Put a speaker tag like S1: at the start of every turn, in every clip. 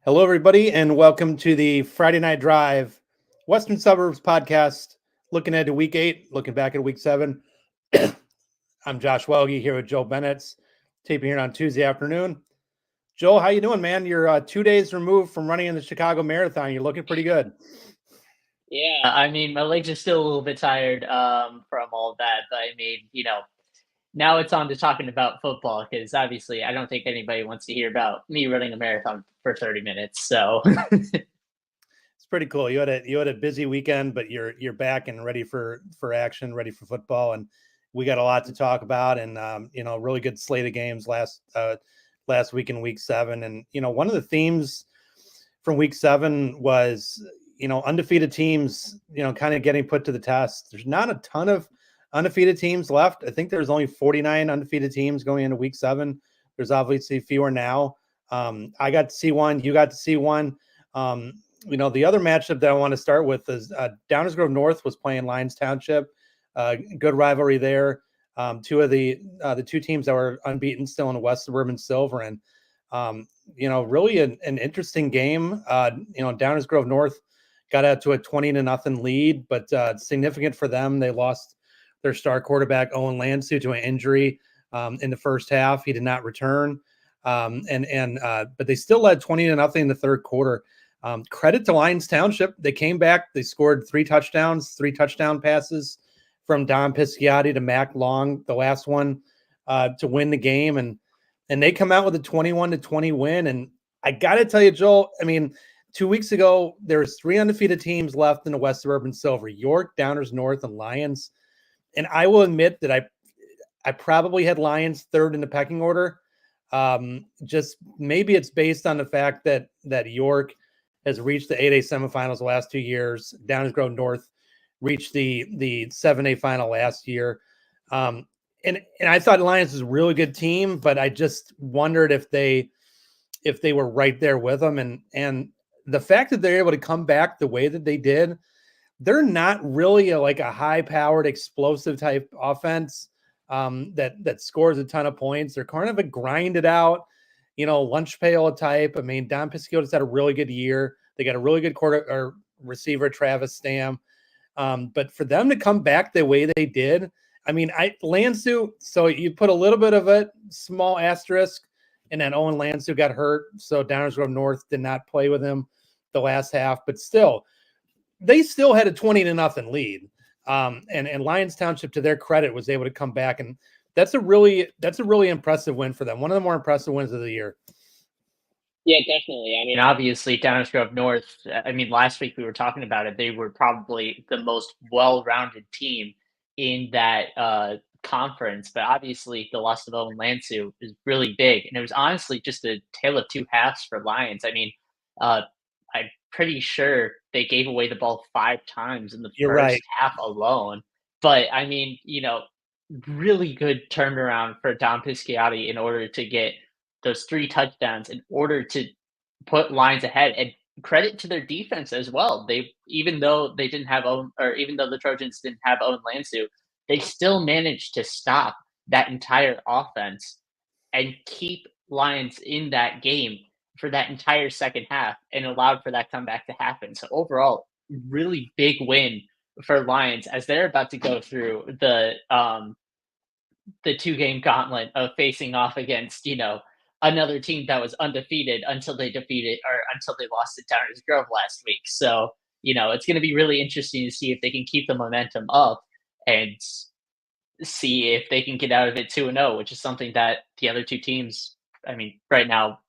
S1: Hello, everybody, and welcome to the Friday Night Drive Western Suburbs podcast. Looking ahead to week 8, looking back at week 7. I'm Josh Welge here with Joe Boenitz, taping here on Tuesday afternoon. Joel, how you doing, man? You're 2 days removed from running in the Chicago Marathon. You're looking pretty good.
S2: Yeah, I mean, my legs are still a little bit tired from all of that, but I mean, now it's on to talking about football because obviously I don't think anybody wants to hear about me running a marathon for 30 minutes. So
S1: It's pretty cool. You had a busy weekend, but you're back and ready for action, ready for football, and we got a lot to talk about. And really good slate of games last week in week 7. And one of the themes from week 7 was undefeated teams kind of getting put to the test. There's not a ton of undefeated teams left. I think there's only 49 undefeated teams going into week 7. There's obviously fewer now. I got to see one. You got to see one. The other matchup that I want to start with is Downers Grove North was playing Lyons Township. Good rivalry there. Two of the two teams that were unbeaten still in the West Suburban Silver. And, really an interesting game. Downers Grove North got out to a 20-0 lead, but significant for them. They lost their star quarterback, Owen Lansu, to an injury in the first half. He did not return. But they still led 20-0 in the third quarter. Credit to Lyons Township. They came back. They scored 3 touchdown passes from Don Pisciotti to Mac Long, the last one to win the game. And they come out with a 21-20 win. And I got to tell you, Joel, I mean, 2 weeks ago, there was 3 undefeated teams left in the West Suburban Silver: York, Downers North, and Lyons. And I will admit that I probably had Lyons third in the pecking order. Just maybe it's based on the fact that York has reached the 8A semifinals the last 2 years. Downers Grove North reached the 7A final last year. And I thought Lyons was a really good team, but I just wondered if they were right there with them. And the fact that they're able to come back the way that they did, they're not really a high-powered, explosive type offense that scores a ton of points. They're kind of a grinded out, lunch pail type. I mean, Don Pisciotta's had a really good year. They got a really good receiver, Travis Stam. But for them to come back the way they did, I mean, Lansu, so you put a little bit of a small asterisk, and then Owen Lansu got hurt, so Downers Grove North did not play with him the last half. But still, they still had a 20-0 lead. And Lyons Township, to their credit, was able to come back, and that's a really impressive win for them. One of the more impressive wins of the year.
S2: Yeah, definitely. I mean, obviously, Downers Grove North, I mean, last week we were talking about it. They were probably the most well-rounded team in that conference, but obviously the loss of Owen Lansu is really big. And it was honestly just a tale of two halves for Lyons. I mean, I'm pretty sure they gave away the ball 5 times in the
S1: You're
S2: first
S1: right.
S2: half alone. But I mean, really good turnaround for Don Pisciotti in order to get those 3 touchdowns in order to put Lyons ahead. And credit to their defense as well. Even though they didn't have Owen, or even though the Trojans didn't have Owen Lansu, they still managed to stop that entire offense and keep Lyons in that game for that entire second half and allowed for that comeback to happen. So overall, really big win for Lyons as they're about to go through the 2-game gauntlet of facing off against, another team that was undefeated until they lost to Downers Grove last week. So, it's going to be really interesting to see if they can keep the momentum up and see if they can get out of it 2-0, which is something that the other 2 teams, I mean, right now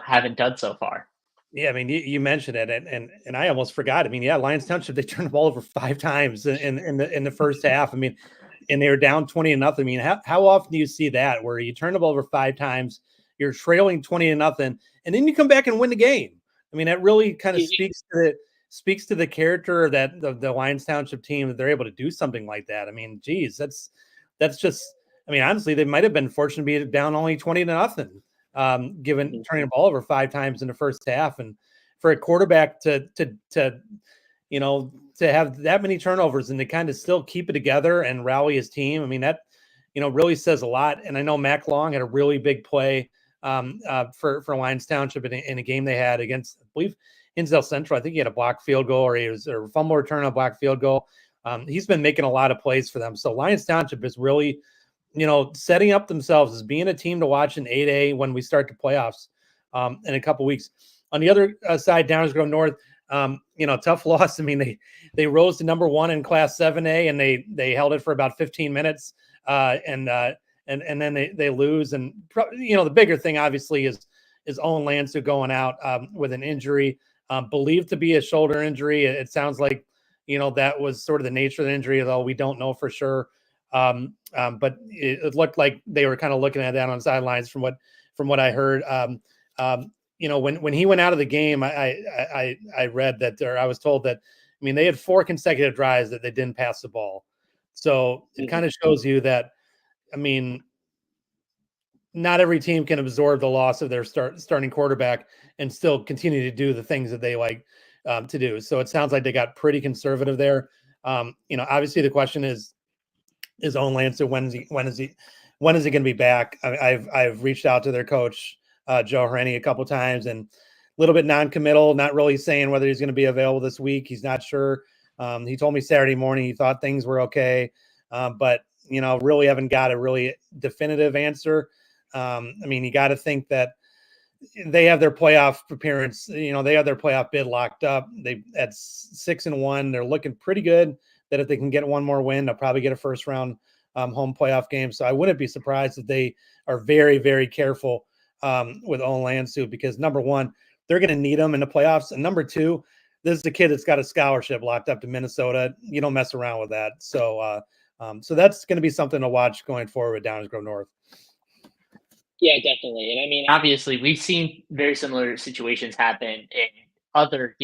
S2: haven't done so far.
S1: Yeah, I mean, you mentioned it, and I almost forgot. I mean, yeah, Lyons Township, they turned the ball over 5 times in the first half. I mean, and they were down 20-0. I mean, how often do you see that where you turn the ball over 5 times, you're trailing 20-0, and then you come back and win the game? I mean, that really kind of speaks to the character of the Lyons Township team, that they're able to do something like that. I mean, geez, that's just. I mean, honestly, they might have been fortunate to be down only 20-0. Given turning the ball over 5 times in the first half, and for a quarterback to have that many turnovers and to kind of still keep it together and rally his team. I mean, that, really says a lot. And I know Mac Long had a really big play for Lyons Township in a game they had against, I believe, Hinsdale Central. I think he had a blocked field goal, or he was a fumble return on a blocked field goal. He's been making a lot of plays for them. So Lyons Township is really, setting up themselves as being a team to watch in 8A when we start the playoffs in a couple weeks. On the other side, Downers Grove North, tough loss. I mean, they rose to number 1 in Class 7A, and they held it for about 15 minutes, and then they lose. And the bigger thing obviously is Owen Lansu going out with an injury, believed to be a shoulder injury. It sounds like that was sort of the nature of the injury, although we don't know for sure. But it looked like they were kind of looking at that on the sidelines from what I heard. When he went out of the game, I read that, or I was told that, I mean, they had 4 consecutive drives that they didn't pass the ball. So it kind of shows you that, I mean, not every team can absorb the loss of their starting quarterback and still continue to do the things that they like to do. So it sounds like they got pretty conservative there. Obviously the question is Owen Lancer, when is he going to be back? I've reached out to their coach, Joe Hrenny, a couple times, and a little bit non-committal, not really saying whether he's going to be available this week. He's not sure. He told me Saturday morning he thought things were okay, but really haven't got a really definitive answer. I mean, you got to think that they have their playoff appearance. They have their playoff bid locked up. They at 6-1. They're looking pretty good. That if they can get one more win, they'll probably get a first round home playoff game. So I wouldn't be surprised if they are very, very careful with Owen Lansu, because number 1, they're going to need him in the playoffs. And number 2, this is a kid that's got a scholarship locked up to Minnesota. You don't mess around with that. So that's going to be something to watch going forward with Downers Grove North.
S2: Yeah, definitely. And I mean, obviously we've seen very similar situations happen in other,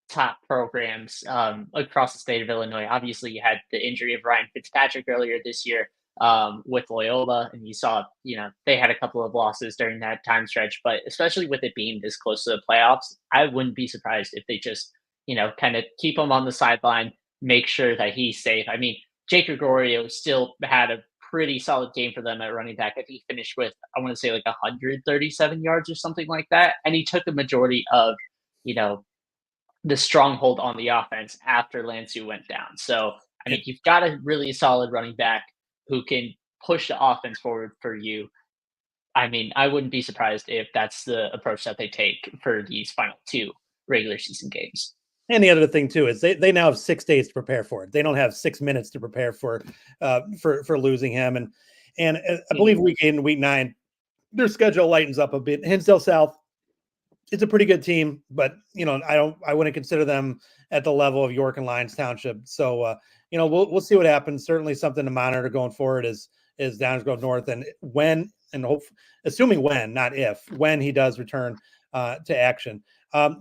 S2: top programs across the state of Illinois. Obviously, you had the injury of Ryan Fitzpatrick earlier this year with Loyola, and you saw, they had a couple of losses during that time stretch. But especially with it being this close to the playoffs, I wouldn't be surprised if they just, kind of keep him on the sideline, make sure that he's safe. I mean, Jake Gregorio still had a pretty solid game for them at running back. I think he finished with, I want to say, like 137 yards or something like that. And he took the majority of, the stronghold on the offense after Lansu went down. So I think you've got a really solid running back who can push the offense forward for you. I mean, I wouldn't be surprised if that's the approach that they take for these final 2 regular season games.
S1: And the other thing too is they now have 6 days to prepare for it. They don't have 6 minutes to prepare for losing him. And I believe week 8 and week 9, their schedule lightens up a bit. Hinsdale South, it's a pretty good team, but I wouldn't consider them at the level of York and Lyons Township. So we'll see what happens. Certainly something to monitor going forward is Downers Grove North, and assuming when, not if, when he does return to action.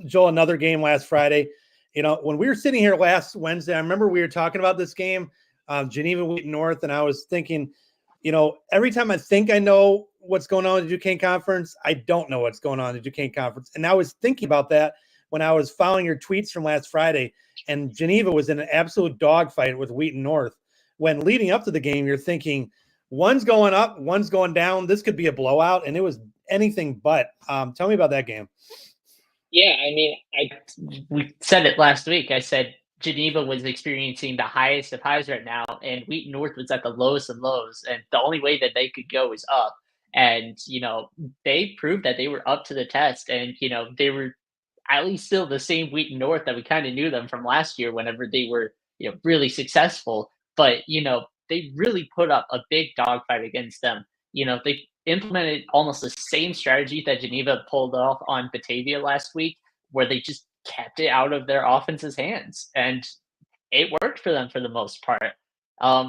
S1: Joel, another game last Friday. When we were sitting here last Wednesday, I remember we were talking about this game, Geneva Wheaton North, and I was thinking, every time I think I know what's going on in the Duquesne Conference, I don't know what's going on in the Duquesne Conference. And I was thinking about that when I was following your tweets from last Friday, and Geneva was in an absolute dogfight with Wheaton North. When leading up to the game, you're thinking, one's going up, one's going down. This could be a blowout, and it was anything but. Tell me about that game.
S2: Yeah, I mean, we said it last week. I said Geneva was experiencing the highest of highs right now, and Wheaton North was at the lowest of lows, and the only way that they could go is up. And they proved that they were up to the test, and they were at least still the same Wheaton North that we kind of knew them from last year whenever they were really successful. But they really put up a big dogfight against them. They implemented almost the same strategy that Geneva pulled off on Batavia last week, where they just kept it out of their offense's hands, and it worked for them for the most part.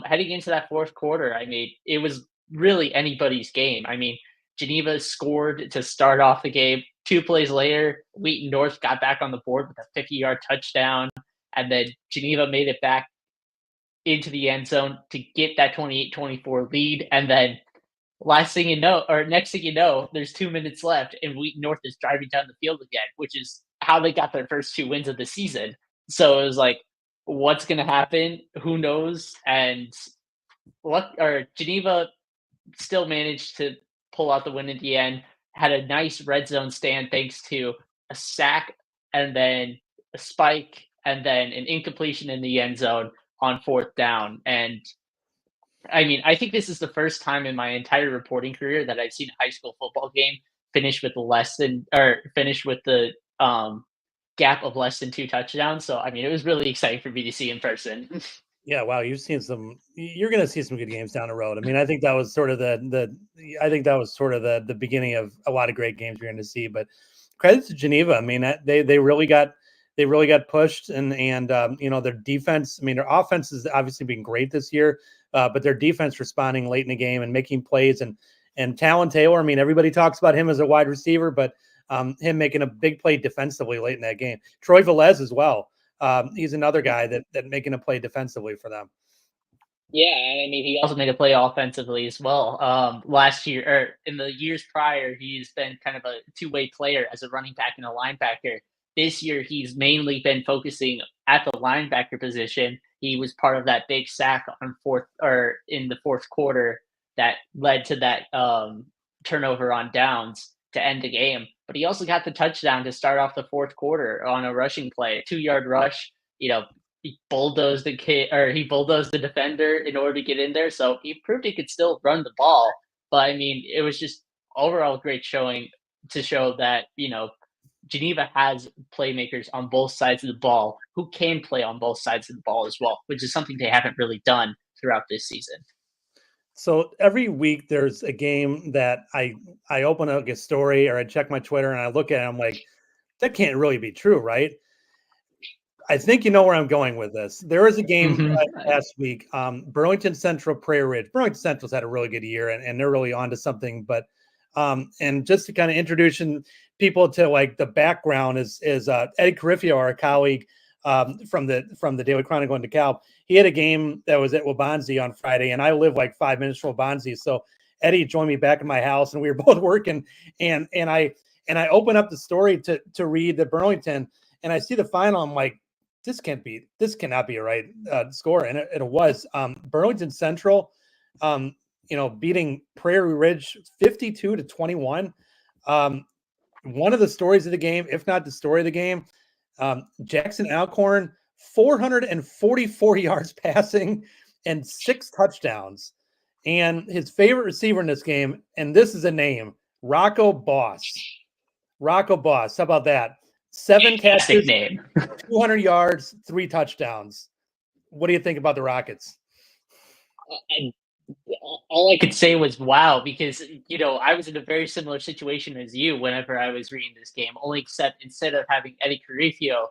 S2: Heading into that 4th quarter, I mean, it was really anybody's game. I mean, Geneva scored to start off the game. 2 plays later, Wheaton North got back on the board with a 50-yard touchdown, and then Geneva made it back into the end zone to get that 28-24 lead. And then next thing you know, there's 2 minutes left, and Wheaton North is driving down the field again, which is how they got their first 2 wins of the season. So it was like, what's going to happen? Who knows? And Geneva still managed to pull out the win at the end. had a nice red zone stand thanks to a sack and then a spike and then an incompletion in the end zone on 4th down. And I mean, I think this is the first time in my entire reporting career that I've seen a high school football game finish with less than or finish with the gap of less than 2 touchdowns. So I mean, it was really exciting for me to see in person.
S1: Yeah, wow, you're going to see some good games down the road. I mean, I think that was sort of the beginning of a lot of great games you're going to see, but credit to Geneva. I mean, they really got pushed and their defense, I mean, their offense has obviously been great this year, but their defense responding late in the game and making plays and Talon Taylor, I mean, everybody talks about him as a wide receiver, but him making a big play defensively late in that game. Troy Velez as well. He's another guy that making a play defensively for them.
S2: Yeah, and I mean, he also made a play offensively as well. Last year, or in the years prior, he's been kind of a two-way player as a running back and a linebacker. This year, he's mainly been focusing at the linebacker position. He was part of that big sack in the fourth quarter that led to that turnover on downs to end the game. But he also got the touchdown to start off the fourth quarter on a rushing play, a 2-yard rush. He bulldozed he bulldozed the defender in order to get in there. So he proved he could still run the ball. But I mean, it was just overall great showing to show that, Geneva has playmakers on both sides of the ball who can play on both sides of the ball as well, which is something they haven't really done throughout this season.
S1: So every week there's a game that I open up a story or I check my Twitter and I look at it and I'm like, that can't really be true, right? I think you know where I'm going with this. There was a game last week, Burlington Central, Prairie Ridge. Burlington Central's had a really good year, and they're really onto something. But and just to kind of introduce people to like the background is Eddie Carifio, our colleague from the Daily Chronicle in DeKalb. He had a game that was at Waubonsee on Friday, and I live like 5 minutes from Waubonsee. So Eddie joined me back in my house, and we were both working. And I open up the story to read the Burlington, and I see the final. I'm like, this cannot be a right score. And it was Burlington Central, beating Prairie Ridge 52-21. One of the stories of the game, if not the story of the game, Jackson Alcorn, 444 yards passing and 6 touchdowns. And his favorite receiver in this game, and this is a name, Rocco Boss. Rocco Boss. How about that? 7 catches, 200 yards, 3 touchdowns. What do you think about the Rockets?
S2: All I could say was wow, because I was in a very similar situation as you whenever I was reading this game. Only except instead of having Eddie Carifio,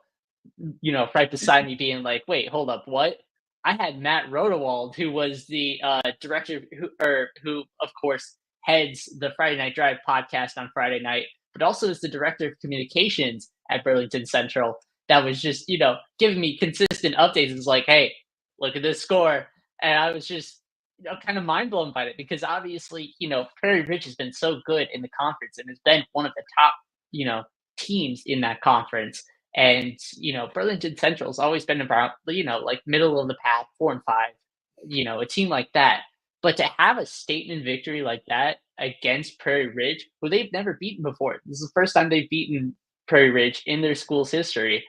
S2: right beside me, being like, "Wait, hold up, what?" I had Matt Rodewald, who was the director, who of course heads the Friday Night Drive podcast on Friday night, but also is the director of communications at Burlington Central. That was just, giving me consistent updates. It's like, hey, look at this score. And I was just, kind of mind blown by it because obviously, Prairie Ridge has been so good in the conference and has been one of the top, teams in that conference. And, Burlington Central's always been about, like middle of the pack, 4 and 5, a team like that. But to have a statement victory like that against Prairie Ridge, who they've never beaten before. This is the first time they've beaten Prairie Ridge in their school's history.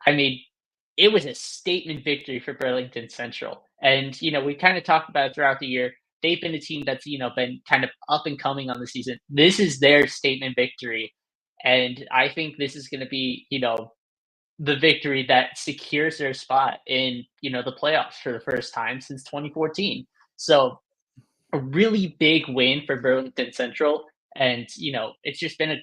S2: I mean, it was a statement victory for Burlington Central. And, we kind of talked about it throughout the year. They've been a team that's, been kind of up and coming on the season. This is their statement victory. And I think this is going to be, the victory that secures their spot in, the playoffs for the first time since 2014. So a really big win for Burlington Central. And, it's just been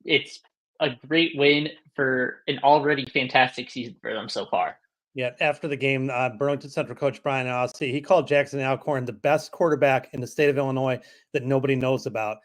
S2: it's a great win for an already fantastic season for them so far.
S1: Yeah, after the game, Burlington Central coach Brian Ossie, he called Jackson Alcorn the best quarterback in the state of Illinois that nobody knows about.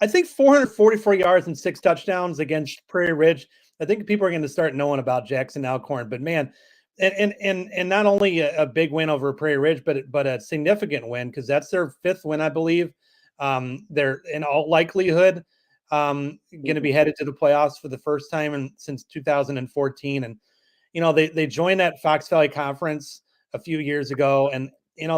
S1: I think 444 yards and 6 touchdowns against Prairie Ridge. I think people are going to start knowing about Jackson Alcorn. But man, and not only a big win over Prairie Ridge, but a significant win because that's their 5th win, I believe. They're in all likelihood going to be headed to the playoffs for the first time since 2014. And they joined that Fox Valley Conference a few years ago, and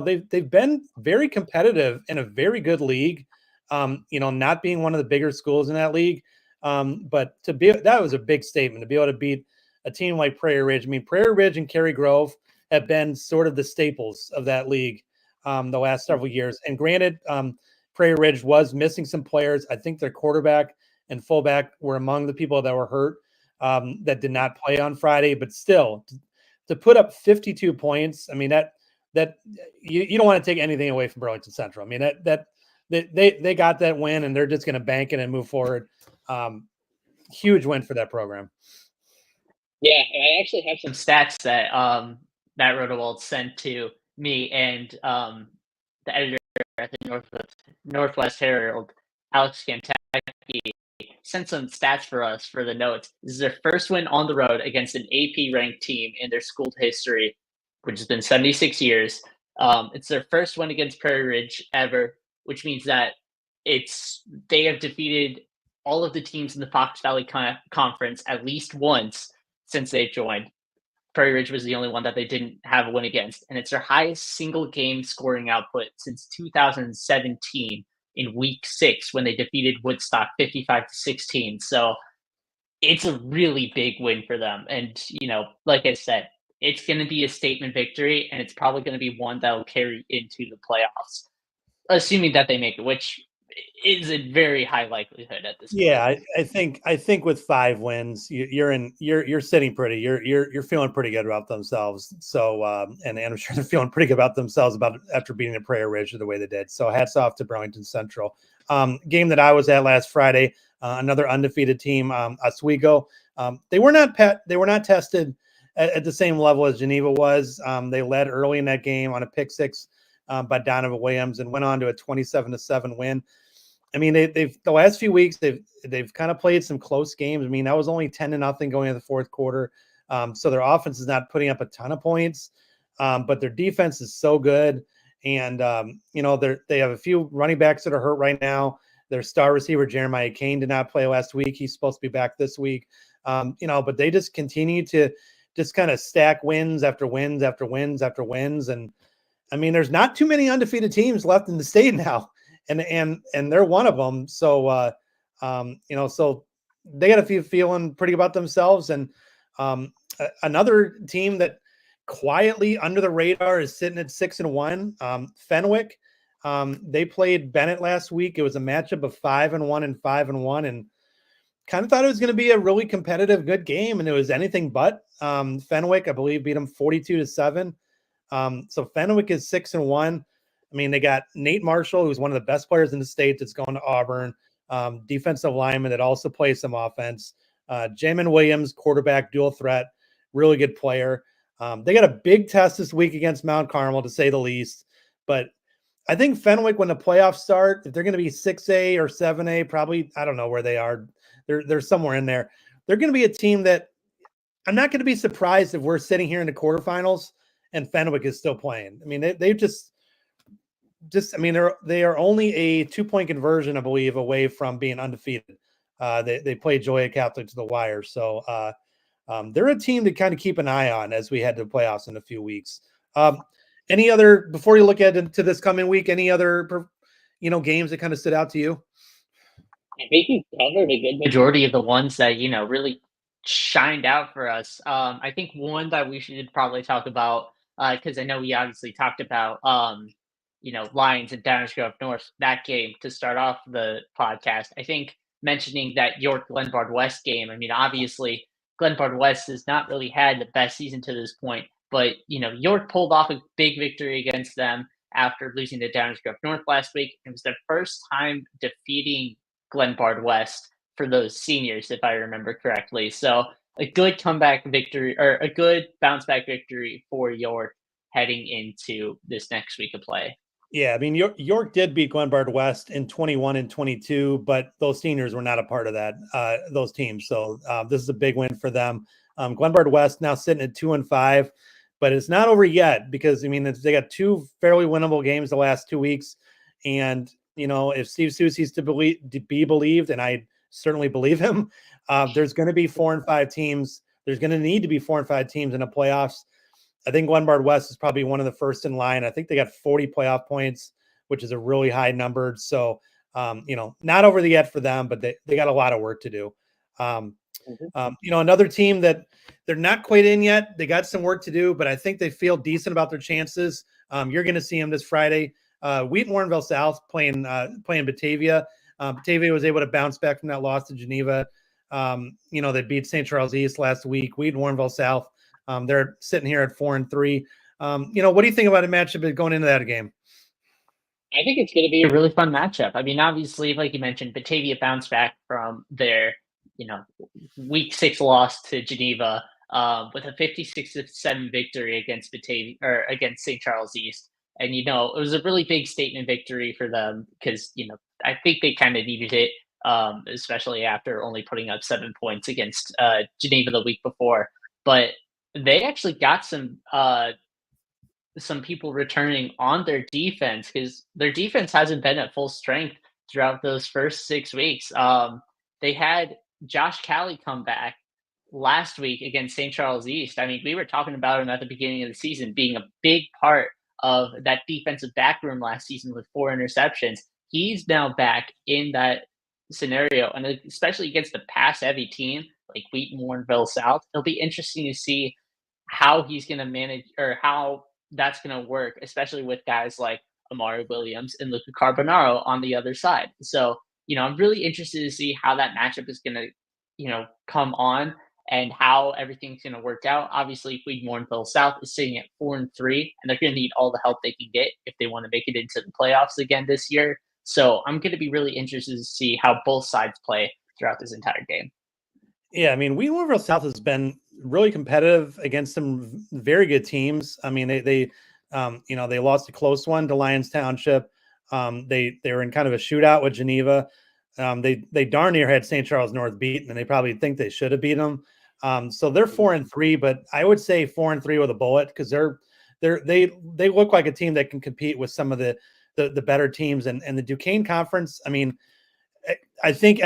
S1: they've been very competitive in a very good league. not being one of the bigger schools in that league. But that was a big statement to be able to beat a team like Prairie Ridge. I mean, Prairie Ridge and Cary Grove have been sort of the staples of that league the last several years. And granted, Prairie Ridge was missing some players. I think their quarterback and fullback were among the people that were hurt that did not play on Friday. But still, to put up 52 points, I mean, that you don't want to take anything away from Burlington Central. I mean, they got that win, and they're just going to bank it and move forward. Huge win for that program.
S2: Yeah, and I actually have some stats that Matt Rodewald sent to me and the editor at the Northwest Herald, Alex Gantecki, sent some stats for us for the notes. This is their first win on the road against an AP ranked team in their school history, which has been 76 years. It's their first win against Prairie Ridge ever, which means that they have defeated all of the teams in the Fox Valley Conference at least once since they've joined. Prairie Ridge was the only one that they didn't have a win against, and it's their highest single game scoring output since 2017 in week 6 when they defeated Woodstock 55-16. So it's a really big win for them. And, like I said, it's going to be a statement victory, and it's probably going to be one that will carry into the playoffs, assuming that they make it, which is a very high likelihood at this point.
S1: Yeah, I think with 5 wins, you're sitting pretty. You're feeling pretty good about themselves. So and I'm sure they're feeling pretty good about themselves after beating the Prairie Ridge the way they did. So hats off to Burlington Central. Game that I was at last Friday, another undefeated team, Oswego. They were not tested at the same level as Geneva was. They led early in that game on a pick 6 by Donovan Williams and went on to a 27-7 win. I mean, they've the last few weeks they've kind of played some close games. I mean, that was only 10-0 going into the fourth quarter. So their offense is not putting up a ton of points, but their defense is so good. And they have a few running backs that are hurt right now. Their star receiver Jeremiah Kane did not play last week. He's supposed to be back this week. But they just continue to just kind of stack wins after wins after wins after wins. And I mean, there's not too many undefeated teams left in the state now. And they're one of them. So, so they got to be feeling pretty about themselves. And another team that quietly under the radar is sitting at 6-1, Fenwick. They played Bennett last week. It was a matchup of 5-1 and 5-1, and kind of thought it was going to be a really competitive, good game. And it was anything but. Fenwick, I believe, beat them 42-7. So Fenwick is 6-1. I mean, they got Nate Marshall, who's one of the best players in the state that's going to Auburn, defensive lineman that also plays some offense. Jamin Williams, quarterback, dual threat, really good player. They got a big test this week against Mount Carmel, to say the least. But I think Fenwick, when the playoffs start, if they're going to be 6A or 7A, probably, I don't know where they are. They're somewhere in there. They're going to be a team that I'm not going to be surprised if we're sitting here in the quarterfinals and Fenwick is still playing. I mean, they are only a 2-point conversion, I believe, away from being undefeated. They played Joliet Catholic to the wire. So they're a team to kind of keep an eye on as we head to the playoffs in a few weeks. Any other, before you look into this coming week, any other, games that kind of stood out to you?
S2: I think you covered a good majority of the ones that, really shined out for us. I think one that we should probably talk about, because I know we obviously talked about, Lions and Downers Grove North, that game to start off the podcast. I think mentioning that York Glenbard West game, I mean, obviously Glenbard West has not really had the best season to this point, but, York pulled off a big victory against them after losing to Downers Grove North last week. It was their first time defeating Glenbard West for those seniors, if I remember correctly. So a good comeback victory, or a good bounce back victory for York heading into this next week of play.
S1: Yeah, I mean, York did beat Glenbard West in 21 and 22, but those seniors were not a part of those teams. So this is a big win for them. Glenbard West now sitting at 2-5, but it's not over yet because, I mean, they got 2 fairly winnable games the last 2 weeks. And, if Steve Susie's to be believed, and I certainly believe him, there's going to be 4 and 5 teams. There's going to need to be 4 and 5 teams in the playoffs. I think Glenbard West is probably one of the first in line. I think they got 40 playoff points, which is a really high number. So Not over the yet for them, but they got a lot of work to do. Another team that they're not quite in yet. They got some work to do, but I think they feel decent about their chances. You're going to see them this Friday. Wheaton, Warrenville South playing Batavia. Batavia was able to bounce back from that loss to Geneva. They beat St. Charles East last week. Wheaton, Warrenville South. They're sitting here at 4-3. What do you think about a matchup going into that game?
S2: I think it's going to be a really fun matchup. I mean, obviously, like you mentioned, Batavia bounced back from their, week 6 loss to Geneva with a 56-7 victory against Batavia or against St. Charles East. And, it was a really big statement victory for them because, I think they kind of needed it, especially after only putting up 7 points against Geneva the week before. But they actually got some people returning on their defense because their defense hasn't been at full strength throughout those first 6 weeks. They had Josh Calley come back last week against St. Charles East. I mean, we were talking about him at the beginning of the season being a big part of that defensive backroom last season with 4 interceptions. He's now back in that scenario, and especially against the pass-heavy team like Wheaton, Warrenville South, it'll be interesting to see how he's going to manage or how that's going to work, especially with guys like Amari Williams and Luca Carbonaro on the other side. So, I'm really interested to see how that matchup is going to, come on and how everything's going to work out. Obviously, Wheaton Warrenville South is sitting at 4-3, and they're going to need all the help they can get if they want to make it into the playoffs again this year. So I'm going to be really interested to see how both sides play throughout this entire game.
S1: Yeah, I mean, Wheaton Warrenville South has been really competitive against some very good teams. I mean, they lost a close one to Lyons Township. They were in kind of a shootout with Geneva. They darn near had St. Charles North beaten, and they probably think they should have beat them. So they're 4-3, but I would say 4-3 with a bullet because they look like a team that can compete with some of the better teams and the Duquesne Conference. I mean, I think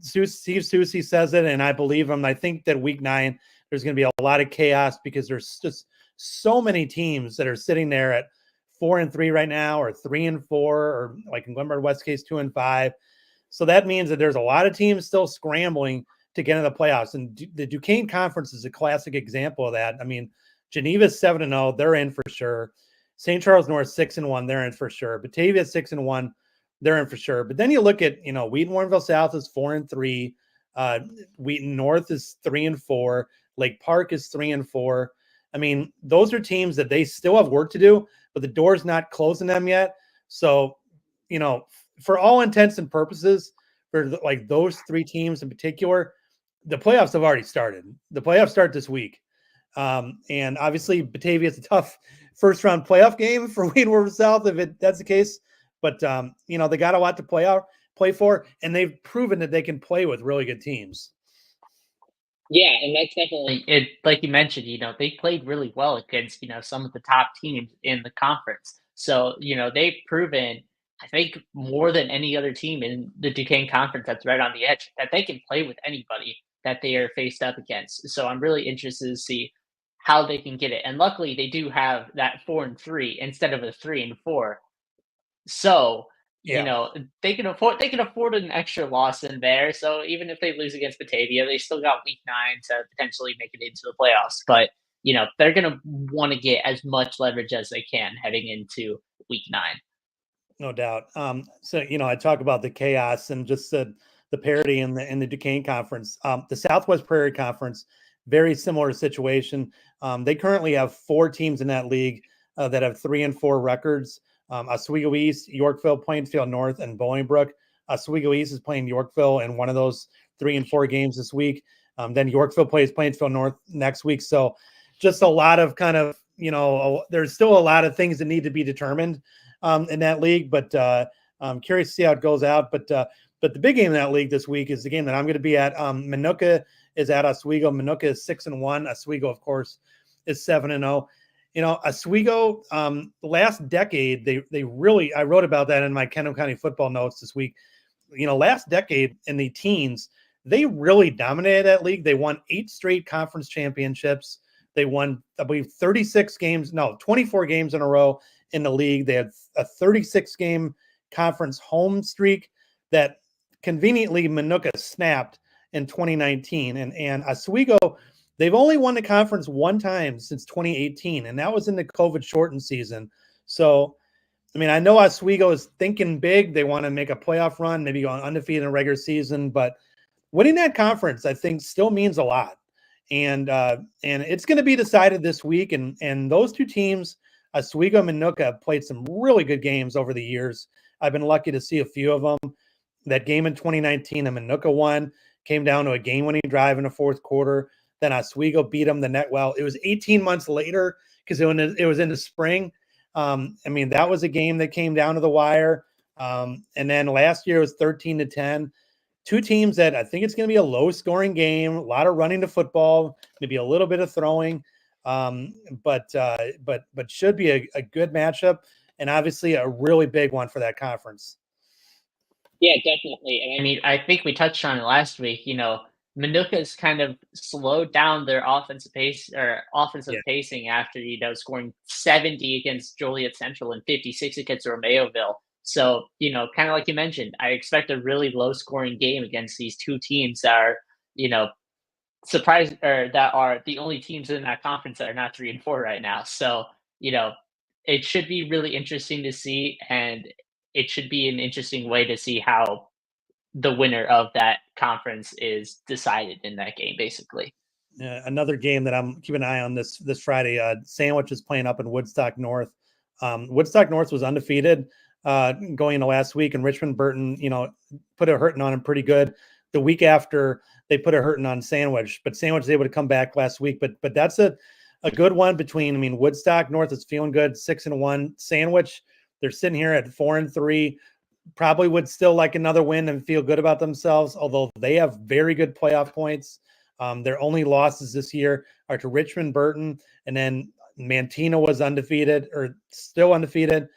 S1: Steve Susie says it, and I believe him. I think that week 9, there's going to be a lot of chaos because there's just so many teams that are sitting there at 4-3 right now, or 3-4, or like in Glenbard West case 2-5. So that means that there's a lot of teams still scrambling to get into the playoffs. And the Duquesne Conference is a classic example of that. I mean, Geneva's 7-0, they're in for sure. St. Charles North 6-1, they're in for sure. Batavia 6-1. They're in for sure. But then you look at, Wheaton Warrenville South is 4-3. Wheaton North is 3-4. Lake Park is 3-4. I mean, those are teams that they still have work to do, but the door's not closing them yet. So, for all intents and purposes, for like those 3 teams in particular, the playoffs have already started. The playoffs start this week. And obviously Batavia is a tough first round playoff game for Wheaton Warrenville South if that's the case. But, they got a lot to play for, and they've proven that they can play with really good teams.
S2: Yeah, and that's definitely it. Like you mentioned, they played really well against, some of the top teams in the conference. So, they've proven, I think, more than any other team in the Duquesne Conference that's right on the edge, that they can play with anybody that they are faced up against. So I'm really interested to see how they can get it. And luckily, they do have that 4-3 instead of a 3-4. So,
S1: Yeah.
S2: they can afford an extra loss in there. So even if they lose against Batavia, they still got week 9 to potentially make it into the playoffs. But, they're going to want to get as much leverage as they can heading into week 9.
S1: No doubt. So, I talk about the chaos and just the parity in the Duquesne Conference. The Southwest Prairie Conference, very similar situation. They currently have 4 teams in that league that have 3-4 records. Oswego East, Yorkville, Plainfield North, and Bolingbrook. Oswego East is playing Yorkville in one of those 3-4 games this week. Then Yorkville plays Plainfield North next week. So just a lot of kind of, there's still a lot of things that need to be determined in that league, but I'm curious to see how it goes out. But the big game in that league this week is the game that I'm going to be at. Minooka is at Oswego. Minooka is 6-1. Oswego, of course, is 7-0. Oswego, last decade, they really, I wrote about that in my Kendall County football notes this week. Last decade in the teens, they really dominated that league. They won 8 straight conference championships. They won, I believe, 24 games in a row in the league. They had a 36 game conference home streak that conveniently Minooka snapped in 2019. And Oswego, they've only won the conference one time since 2018, and that was in the COVID shortened season. So, I mean, I know Oswego is thinking big. They want to make a playoff run, maybe go undefeated in a regular season, but winning that conference, I think, still means a lot. And it's going to be decided this week. And those two teams, Oswego and Minooka, have played some really good games over the years. I've been lucky to see a few of them. That game in 2019, Minooka won, came down to a game-winning drive in the fourth quarter. Then Oswego beat them the net well. It was 18 months later because it was in the spring. I mean, that was a game that came down to the wire. And then last year it was 13-10. Two teams that I think it's going to be a low-scoring game, a lot of running to football, maybe a little bit of throwing, but should be a good matchup and obviously a really big one for that conference.
S2: Yeah, definitely. And I mean, I think we touched on it last week. Minooka's kind of slowed down their offensive pacing after, scoring 70 against Joliet Central and 56 against Romeoville. So, kind of like you mentioned, I expect a really low scoring game against these two teams that are, surprised, or that are the only teams in that conference that are not 3-4 right now. So, it should be really interesting to see, and it should be an interesting way to see how the winner of that conference is decided in that game, basically.
S1: Another game that I'm keeping an eye on this Friday. Sandwich is playing up in Woodstock North. Woodstock North was undefeated going into last week, and Richmond Burton, put a hurting on him pretty good. The week after, they put a hurting on Sandwich, but Sandwich was able to come back last week. But that's a good one between. Woodstock North is feeling good, 6-1. Sandwich, they're sitting here at 4-3. Probably would still like another win and feel good about themselves, although they have very good playoff points. Their only losses this year are to Richmond Burton, and then Mantino was undefeated or still undefeated.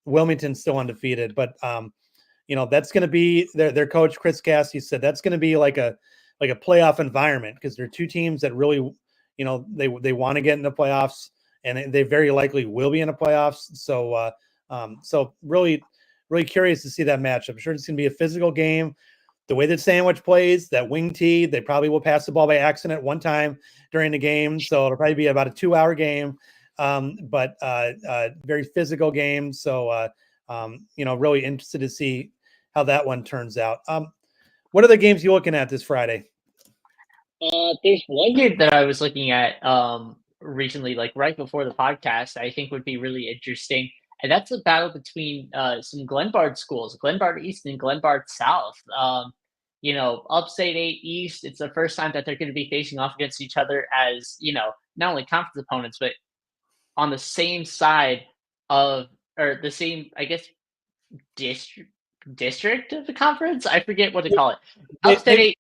S1: Wilmington's still undefeated, but that's going to be their coach Chris Cassidy said that's going to be like a playoff environment because they're two teams that really they want to get in the playoffs, and they very likely will be in the playoffs. So really curious to see that matchup. I'm sure it's going to be a physical game. The way that Sandwich plays, that wing tee, they probably will pass the ball by accident one time during the game. So it'll probably be about a 2-hour game, but very physical game. So, really interested to see how that one turns out. What are the games you're looking at this Friday?
S2: There's one game that I was looking at recently, like right before the podcast, I think would be really interesting. And that's a battle between some Glenbard schools, Glenbard East and Glenbard South. Upstate 8 East, it's the first time that they're going to be facing off against each other as, not only conference opponents, but on the same side of, or the same, I guess, district of the conference. I forget what to call it. Upstate 8.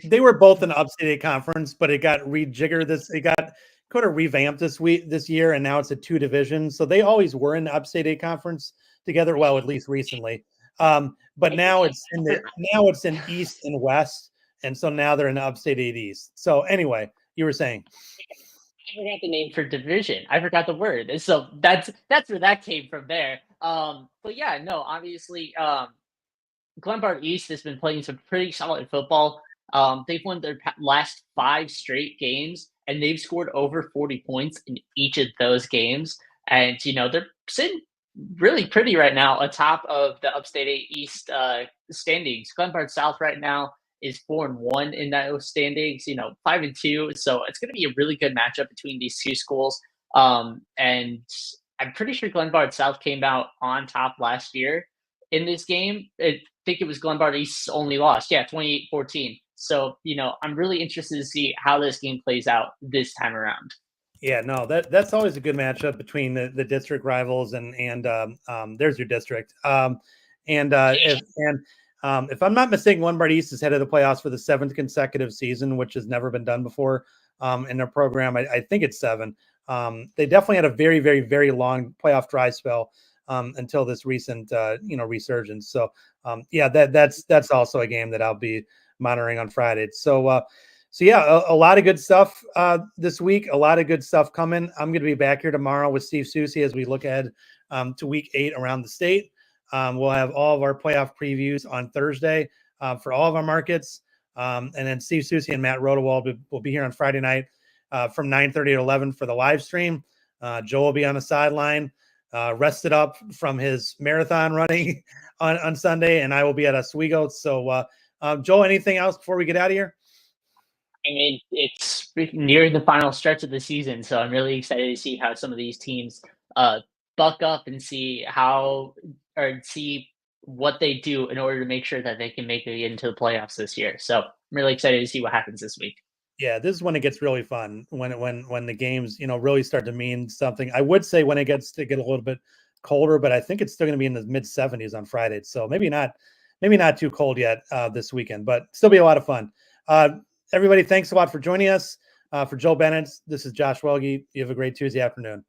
S1: They were both in the Upstate 8 conference, but it got rejiggered. It got kind of revamped this year, and now it's a 2 divisions. So they always were in the Upstate 8 conference together. Well, at least recently. But now it's in East and West, and so now they're in the Upstate 8 East. So anyway, you were saying.
S2: I forgot the name for division. I forgot the word. And so that's where that came from there. But yeah, no, obviously, Glenbard East has been playing some pretty solid football. They've won their last 5 straight games, and they've scored over 40 points in each of those games. And, they're sitting really pretty right now atop of the Upstate 8 East standings. Glenbard South right now is 4-1 in those standings, 5-2. So it's going to be a really good matchup between these two schools. And I'm pretty sure Glenbard South came out on top last year in this game. I think it was Glenbard East's only loss. Yeah, 28-14. So, I'm really interested to see how this game plays out this time around.
S1: Yeah, no, that's always a good matchup between the district rivals and there's your district. If I'm not mistaken, Glenbard East is headed to the playoffs for the 7th consecutive season, which has never been done before in their program. I think it's 7. They definitely had a very, very, very long playoff dry spell until this recent resurgence. So that's also a game that I'll be monitoring on Friday. So a lot of good stuff this week, a lot of good stuff coming. I'm going to be back here tomorrow with Steve Susie as we look ahead to week 8 around the state. We'll have all of our playoff previews on Thursday for all of our markets. And then Steve Susie and Matt Rodewald will be here on Friday night from 9:30 to 11 for the live stream. Joe will be on the sideline, rested up from his marathon running on Sunday, and I will be at Oswego. So, Joe, anything else before we get out of here?
S2: I mean, it's near the final stretch of the season, so I'm really excited to see how some of these teams buck up and see what they do in order to make sure that they can make it into the playoffs this year. So I'm really excited to see what happens this week.
S1: Yeah, this is when it gets really fun. When the games, really start to mean something. I would say when it gets to get a little bit colder, but I think it's still going to be in the mid 70s on Friday. So maybe not too cold yet this weekend, but still be a lot of fun. Everybody, thanks a lot for joining us. For Joe Boenitz, this is Josh Welge. You have a great Tuesday afternoon.